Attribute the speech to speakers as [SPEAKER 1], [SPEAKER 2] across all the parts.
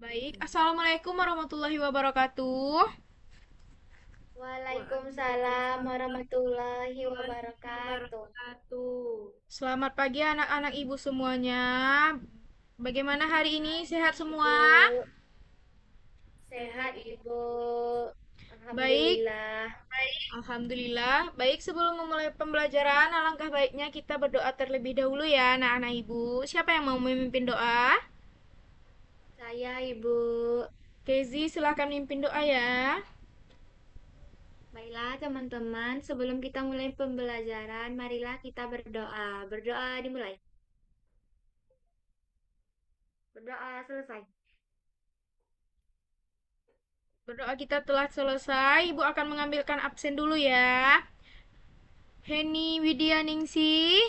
[SPEAKER 1] Baik, Assalamualaikum warahmatullahi wabarakatuh.
[SPEAKER 2] Waalaikumsalam warahmatullahi wabarakatuh.
[SPEAKER 1] Selamat pagi anak-anak ibu semuanya. Bagaimana hari ini?
[SPEAKER 2] Pagi,
[SPEAKER 1] Sehat
[SPEAKER 2] Ibu.
[SPEAKER 1] semua?
[SPEAKER 2] Sehat, Ibu.
[SPEAKER 1] Baik,
[SPEAKER 2] Alhamdulillah.
[SPEAKER 1] Alhamdulillah. Baik, sebelum memulai pembelajaran, alangkah baiknya kita berdoa terlebih dahulu ya anak-anak ibu. Siapa yang mau memimpin doa?
[SPEAKER 2] Saya, Ibu.
[SPEAKER 1] Kezi, silahkan memimpin doa ya.
[SPEAKER 2] Baiklah, teman-teman. Sebelum kita mulai pembelajaran, marilah kita berdoa. Berdoa dimulai. Berdoa selesai.
[SPEAKER 1] Berdoa kita telah selesai. Ibu akan mengambilkan absen dulu ya. Heni Widianingsi,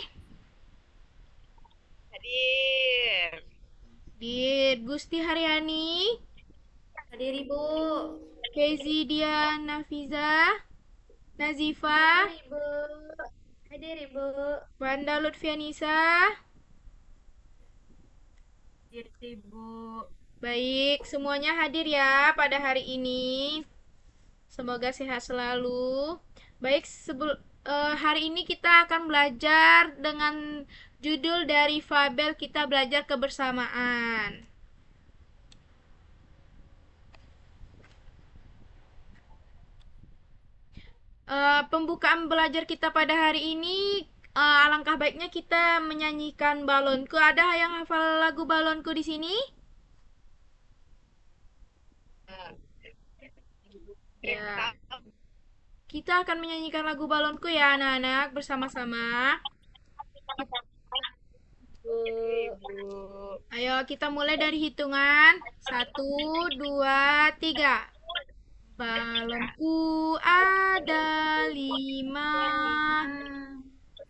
[SPEAKER 3] Hadir.
[SPEAKER 1] Dit Gusti Haryani,
[SPEAKER 2] Hadir, Ibu.
[SPEAKER 1] Kezi Dian Nafiza, Nazifa,
[SPEAKER 2] Hadir, Ibu. Hadir, Ibu.
[SPEAKER 1] Wanda Lutfianisa.
[SPEAKER 2] Hadir, Ibu.
[SPEAKER 1] Baik, semuanya hadir ya pada hari ini. Semoga sehat selalu. Baik, hari ini kita akan belajar dengan judul dari fabel kita belajar kebersamaan. Pembukaan belajar kita pada hari ini, alangkah baiknya kita menyanyikan balonku. Ada yang hafal lagu balonku di sini? Ya, kita akan menyanyikan lagu balonku ya anak-anak bersama-sama.
[SPEAKER 2] Ibu.
[SPEAKER 1] Ayo kita mulai dari hitungan. Satu, dua, tiga. Balonku ada lima,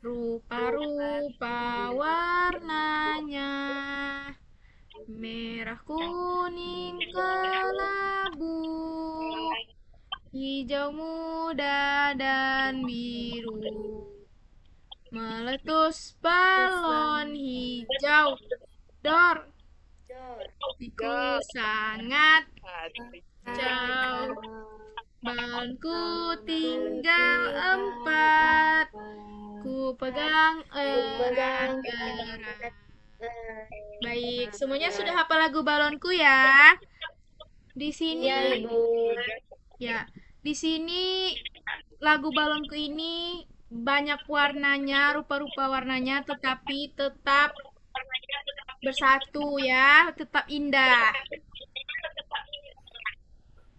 [SPEAKER 1] rupa-rupa warnanya. Merah, kuning, kelabu, hijau muda, dan biru. Meletus balon hijau, dor, hatiku sangat jauh. Balonku tinggal empat, ku pegang erat-erat. Baik, semuanya sudah hafal lagu balonku ya. Di sini,
[SPEAKER 2] Iya, Ibu.
[SPEAKER 1] ya, di sini lagu balonku ini banyak warnanya, rupa-rupa warnanya, tetapi tetap bersatu ya, tetap indah.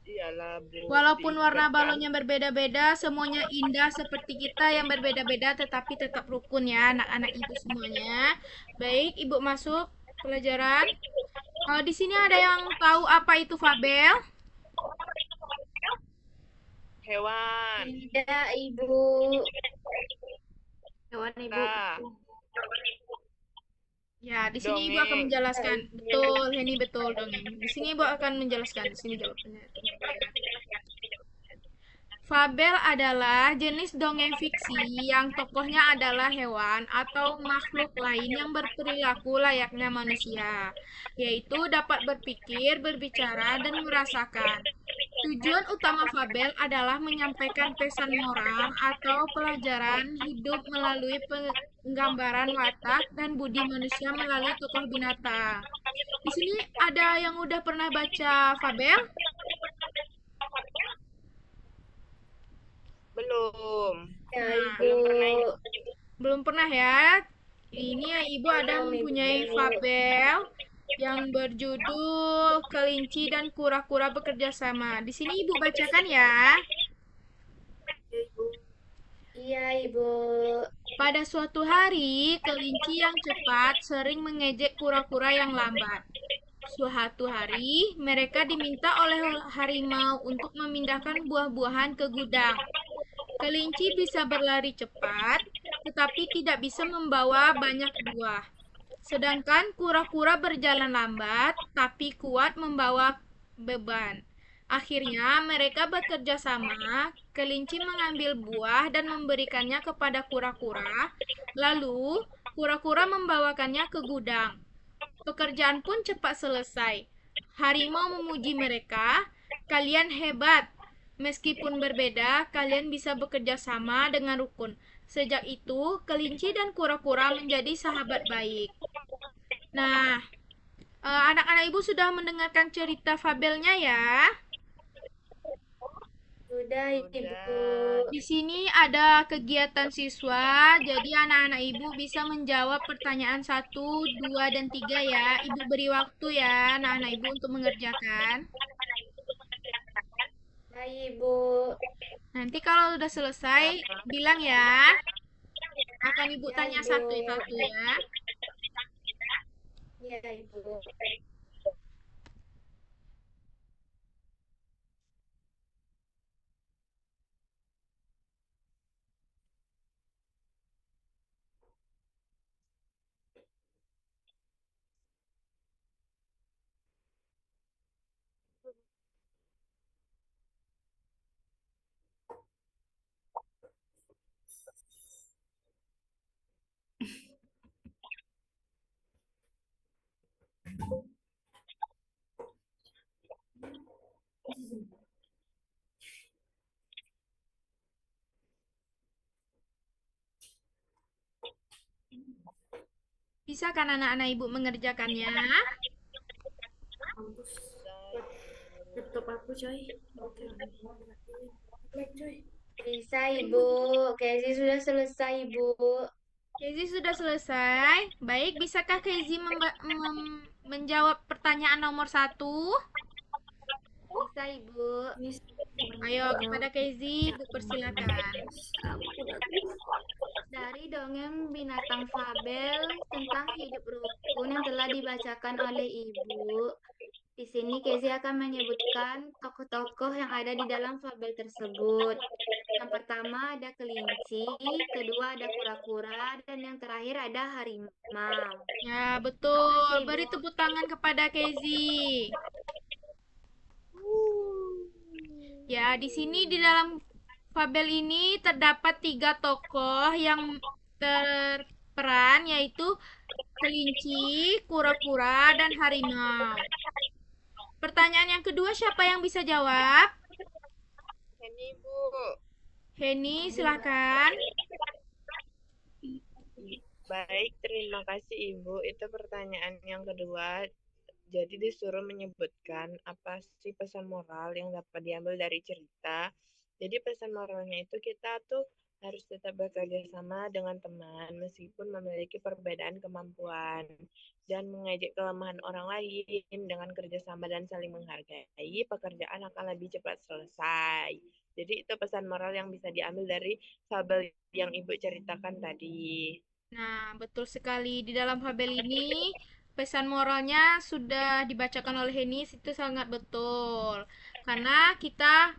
[SPEAKER 3] Iyalah, Bu.
[SPEAKER 1] Walaupun warna
[SPEAKER 3] Diikat kan.
[SPEAKER 1] balonnya berbeda-beda, semuanya indah seperti kita yang berbeda-beda, tetapi tetap rukun ya, anak-anak ibu semuanya. Baik, ibu masuk pelajaran. Di sini ada yang tahu apa itu fabel?
[SPEAKER 3] Hewan.
[SPEAKER 2] Tidak, Ibu. Hewan, Ibu.
[SPEAKER 3] Nah,
[SPEAKER 1] Ya, di sini ibu akan
[SPEAKER 3] dongeng.
[SPEAKER 2] Tidak,
[SPEAKER 1] menjelaskan.
[SPEAKER 2] Ibu.
[SPEAKER 1] Betul, ini betul dong ini. Di sini ibu akan menjelaskan. Di sini jawabannya. Fabel adalah jenis dongeng fiksi yang tokohnya adalah hewan atau makhluk lain yang berperilaku layaknya manusia, yaitu dapat berpikir, berbicara, dan merasakan. Tujuan utama fabel adalah menyampaikan pesan moral atau pelajaran hidup melalui penggambaran watak dan budi manusia melalui tokoh binatang. Di sini ada yang udah pernah baca fabel?
[SPEAKER 3] Belum.
[SPEAKER 2] Ya,
[SPEAKER 1] Nah,
[SPEAKER 3] Belum
[SPEAKER 2] Ibu.
[SPEAKER 3] pernah.
[SPEAKER 1] belum pernah ya. Ini ya ibu ada
[SPEAKER 2] Belum,
[SPEAKER 1] mempunyai
[SPEAKER 2] Ibu.
[SPEAKER 1] fabel yang berjudul Kelinci dan Kura-kura Bekerja Sama. Di sini ibu bacakan ya.
[SPEAKER 2] Iya, Ibu.
[SPEAKER 1] Pada suatu hari, kelinci yang cepat sering mengejek kura-kura yang lambat. Suatu hari, mereka diminta oleh harimau untuk memindahkan buah-buahan ke gudang. Kelinci bisa berlari cepat, tetapi tidak bisa membawa banyak buah. Sedangkan kura-kura berjalan lambat, tapi kuat membawa beban. Akhirnya, mereka bekerja sama. Kelinci mengambil buah dan memberikannya kepada kura-kura. Lalu, kura-kura membawakannya ke gudang. Pekerjaan pun cepat selesai. Harimau memuji mereka, "Kalian hebat. Meskipun berbeda, kalian bisa bekerja sama dengan rukun." Sejak itu, kelinci dan kura-kura menjadi sahabat baik. Nah, anak-anak ibu sudah mendengarkan cerita fabelnya ya.
[SPEAKER 2] Sudah, Ibu.
[SPEAKER 3] Sudah.
[SPEAKER 1] Di sini ada kegiatan siswa, jadi anak-anak ibu bisa menjawab pertanyaan satu, 2, dan 3 ya. Ibu beri waktu ya anak-anak ibu untuk mengerjakan.
[SPEAKER 2] Baik, Ibu.
[SPEAKER 1] Nanti kalau sudah selesai,
[SPEAKER 3] Ya,
[SPEAKER 1] bilang ya. Akan ibu
[SPEAKER 2] Ya,
[SPEAKER 1] tanya
[SPEAKER 2] Ibu.
[SPEAKER 1] satu-satu ya.
[SPEAKER 2] Ya, Ibu.
[SPEAKER 1] Bisa kan anak-anak ibu mengerjakannya?
[SPEAKER 2] Mampus.
[SPEAKER 3] sudah.
[SPEAKER 2] Laptop aku, coy. Bisa, Ibu. Kayaknya sudah selesai, Ibu.
[SPEAKER 1] Kezi sudah selesai. Baik, bisakah Kezi menjawab pertanyaan nomor satu?
[SPEAKER 2] Bisa, Ibu.
[SPEAKER 1] Ayo kepada Kezi, Ibu persilakan.
[SPEAKER 2] Dari dongeng binatang fabel tentang hidup rukun yang telah dibacakan oleh Ibu, di sini Kezi akan menyebutkan tokoh-tokoh yang ada di dalam fabel tersebut. Yang pertama ada kelinci, kedua ada kura-kura, dan yang terakhir ada harimau.
[SPEAKER 1] Ya,
[SPEAKER 2] Terima
[SPEAKER 1] betul.
[SPEAKER 2] kasih, Ibu.
[SPEAKER 1] Beri tepuk tangan kepada Kezi. Ya, di sini di dalam fabel ini terdapat 3 tokoh yang terperan, yaitu kelinci, kura-kura, dan harimau. Pertanyaan yang kedua, siapa yang bisa jawab?
[SPEAKER 3] Ini Bu.
[SPEAKER 1] Heni, silakan.
[SPEAKER 3] Baik, terima kasih Ibu. Itu pertanyaan yang kedua. Jadi disuruh menyebutkan apa sih pesan moral yang dapat diambil dari cerita. Jadi pesan moralnya itu kita tuh harus tetap bekerja sama dengan teman meskipun memiliki perbedaan kemampuan dan mengejek kelemahan orang lain dengan kerjasama dan saling menghargai, pekerjaan akan lebih cepat selesai. Jadi itu pesan moral yang bisa diambil dari fabel yang Ibu ceritakan tadi.
[SPEAKER 1] Nah, betul sekali. Di dalam fabel ini, pesan moralnya sudah dibacakan oleh Henis itu sangat betul. Karena kita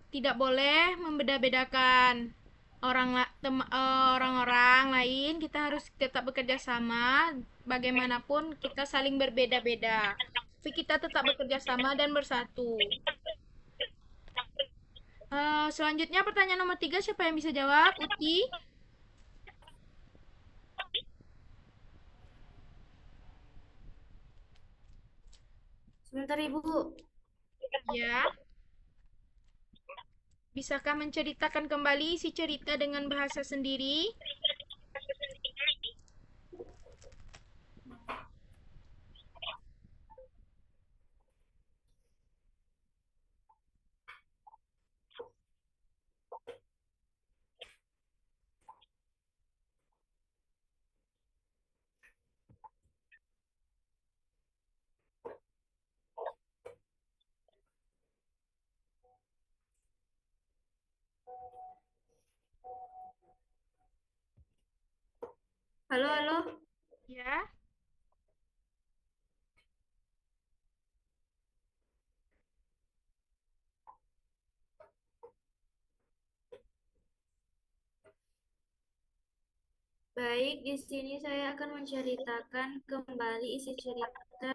[SPEAKER 1] tidak boleh membeda-bedakan orang-orang lain. Kita harus tetap bekerja sama. Bagaimanapun kita saling berbeda-beda. Tapi kita tetap bekerja sama dan bersatu. Selanjutnya pertanyaan nomor 3, siapa yang bisa jawab? Uti?
[SPEAKER 2] Sebentar, Ibu.
[SPEAKER 1] Ya. Bisakah menceritakan kembali isi cerita dengan bahasa sendiri?
[SPEAKER 2] Halo, halo.
[SPEAKER 1] Ya.
[SPEAKER 2] Baik, di sini saya akan menceritakan kembali isi cerita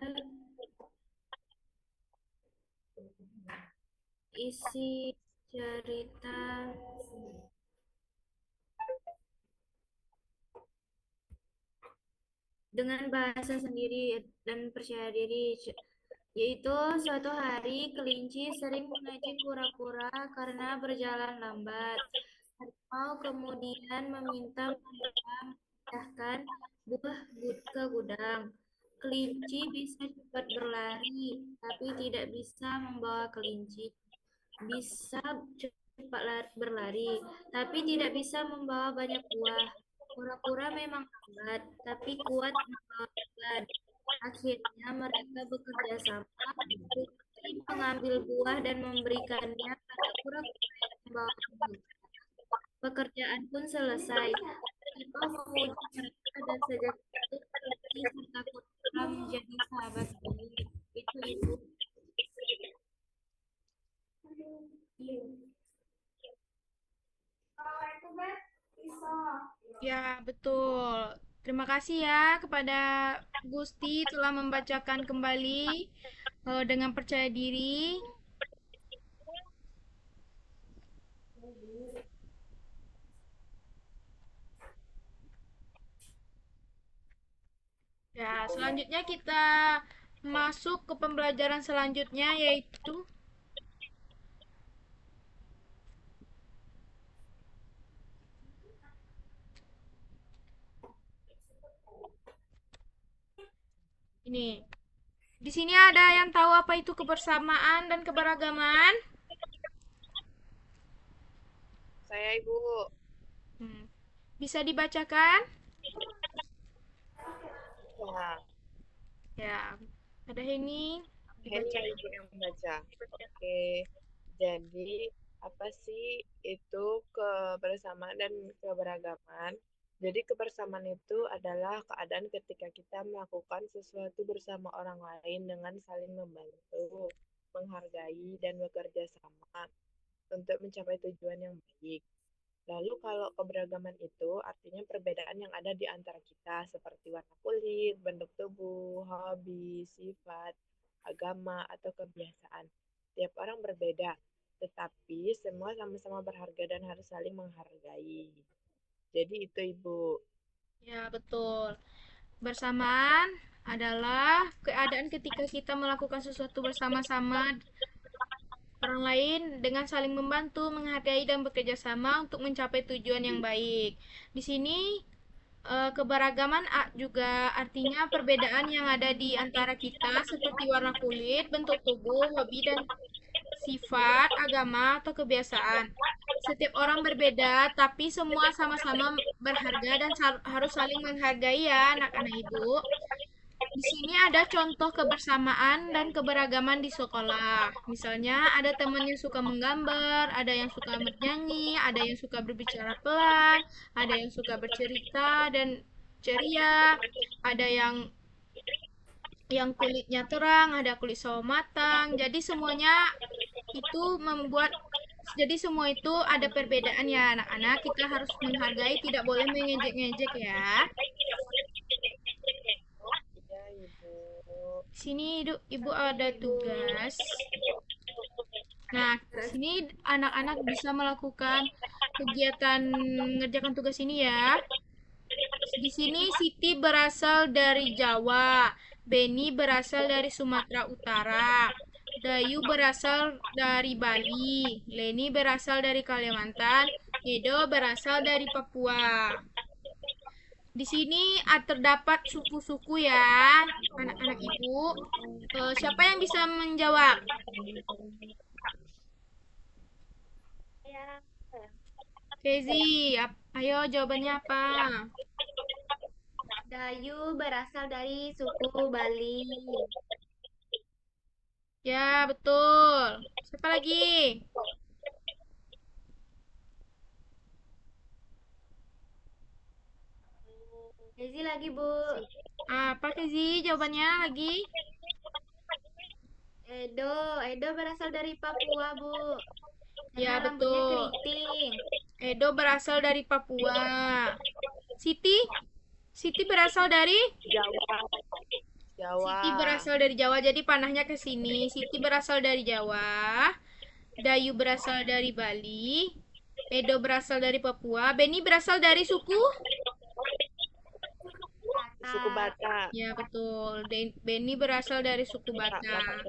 [SPEAKER 2] isi cerita dengan bahasa sendiri dan percaya diri. Yaitu suatu hari kelinci sering mengejek kura-kura karena berjalan lambat. Harimau kemudian meminta mereka memindahkan buah ke gudang. Kelinci bisa cepat berlari, tapi tidak bisa membawa kelinci. Bisa cepat berlari, tapi tidak bisa membawa banyak buah. Kura-kura memang lambat, tapi kuat membawa beban. Akhirnya mereka bekerja sama untuk mengambil buah dan memberikannya pada kura-kura yang membawa buah. Pekerjaan pun selesai. Harimau memuji mereka dan sejak itu kelinci serta kura-kura menjadi sahabat baik. Itu ibu.
[SPEAKER 1] Ya, betul. Terima kasih ya kepada Gusti telah membacakan kembali dengan percaya diri. Ya, selanjutnya kita masuk ke pembelajaran selanjutnya yaitu ini. Di sini ada yang tahu apa itu kebersamaan dan keberagaman?
[SPEAKER 3] Saya Ibu.
[SPEAKER 1] Hmm. Bisa dibacakan?
[SPEAKER 3] Ya,
[SPEAKER 1] Ya, ada ini.
[SPEAKER 3] ini
[SPEAKER 1] Dibaca.
[SPEAKER 3] Ibu yang membaca. Oke, jadi apa sih itu kebersamaan dan keberagaman? Jadi kebersamaan itu adalah keadaan ketika kita melakukan sesuatu bersama orang lain dengan saling membantu, menghargai, dan bekerja sama untuk mencapai tujuan yang baik. Lalu kalau keberagaman itu artinya perbedaan yang ada di antara kita seperti warna kulit, bentuk tubuh, hobi, sifat, agama, atau kebiasaan. Tiap orang berbeda, tetapi semua sama-sama berharga dan harus saling menghargai. Jadi itu Ibu.
[SPEAKER 1] Ya, betul. Bersamaan adalah keadaan ketika kita melakukan sesuatu bersama-sama orang lain dengan saling membantu, menghargai, dan bekerja sama untuk mencapai tujuan yang baik. Di sini keberagaman juga artinya perbedaan yang ada di antara kita seperti warna kulit, bentuk tubuh, hobi, dan sifat, agama, atau kebiasaan. Setiap orang berbeda, tapi semua sama-sama berharga dan harus saling menghargai ya anak-anak ibu. Di sini ada contoh kebersamaan dan keberagaman di sekolah. Misalnya ada teman yang suka menggambar, ada yang suka bernyanyi, ada yang suka berbicara pelan, ada yang suka bercerita dan ceria, ada yang kulitnya terang, ada kulit sawo matang. Jadi semua itu ada perbedaan ya anak-anak. Kita harus menghargai, tidak boleh mengejek-ngejek ya.
[SPEAKER 3] Ya Ibu.
[SPEAKER 1] Sini ibu ada tugas. Nah, sini anak-anak bisa melakukan kegiatan mengerjakan tugas ini ya. Di sini Siti berasal dari Jawa, Beni berasal dari Sumatera Utara, Dayu berasal dari Bali, Leni berasal dari Kalimantan, Edo berasal dari Papua. Di sini terdapat suku-suku ya, anak-anak ibu. Siapa yang bisa menjawab? Kezi, ayo jawabannya apa?
[SPEAKER 2] Dayu berasal dari suku Bali.
[SPEAKER 1] Ya, betul. Siapa lagi?
[SPEAKER 2] Desi lagi, Bu.
[SPEAKER 1] Apa Kezi jawabannya lagi?
[SPEAKER 2] Edo berasal dari Papua, Bu. Karena
[SPEAKER 1] Ya,
[SPEAKER 2] rambutnya
[SPEAKER 1] betul.
[SPEAKER 2] keriting.
[SPEAKER 1] Edo berasal dari Papua. Siti? Siti berasal dari?
[SPEAKER 3] Jawa. Jawa.
[SPEAKER 1] Siti berasal dari Jawa, jadi panahnya ke sini. Siti berasal dari Jawa. Dayu berasal dari Bali. Edo berasal dari Papua. Beni berasal dari suku?
[SPEAKER 3] Suku Batak.
[SPEAKER 1] Ya, betul. Beni berasal dari suku
[SPEAKER 3] Batak, Batak.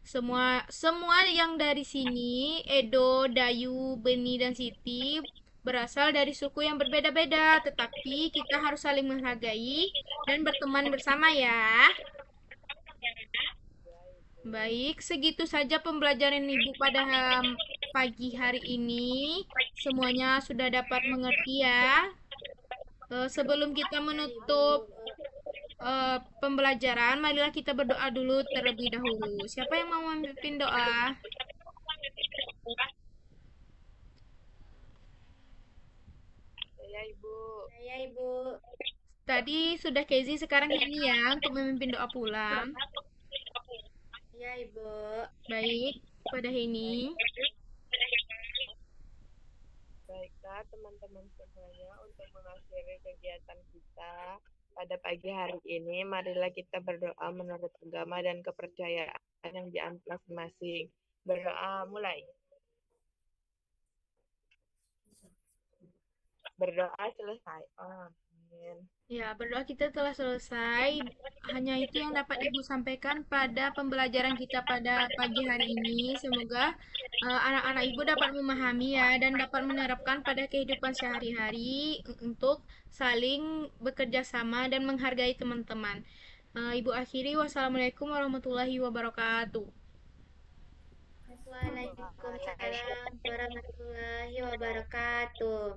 [SPEAKER 1] Batak. Semua yang dari sini, Edo, Dayu, Beni, dan Siti berasal dari suku yang berbeda-beda, tetapi kita harus saling menghargai dan berteman bersama ya. Baik, segitu saja pembelajaran Ibu pada pagi hari ini. Semuanya sudah dapat mengerti ya. Sebelum kita menutup pembelajaran, marilah kita berdoa dulu terlebih dahulu. Siapa yang mau memimpin doa?
[SPEAKER 3] Saya Ibu.
[SPEAKER 2] Saya Ibu.
[SPEAKER 1] Tadi sudah Kezi, sekarang Heni ya untuk memimpin doa pulang.
[SPEAKER 2] Ya Ibu.
[SPEAKER 1] Baik, pada Heni.
[SPEAKER 3] Baiklah teman-teman semuanya, untuk mengakhiri kegiatan kita pada pagi hari ini, marilah kita berdoa menurut agama dan kepercayaan yang dianut masing-masing. Berdoa mulai. Berdoa selesai. Amin.
[SPEAKER 1] Ya, berdoa kita telah selesai. Hanya itu yang dapat Ibu sampaikan pada pembelajaran kita pada pagi hari ini. Semoga anak-anak Ibu dapat memahami ya dan dapat menerapkan pada kehidupan sehari-hari untuk saling bekerja sama dan menghargai teman-teman. Ibu akhiri, wassalamualaikum warahmatullahi wabarakatuh.
[SPEAKER 2] Waalaikumsalam warahmatullahi wabarakatuh.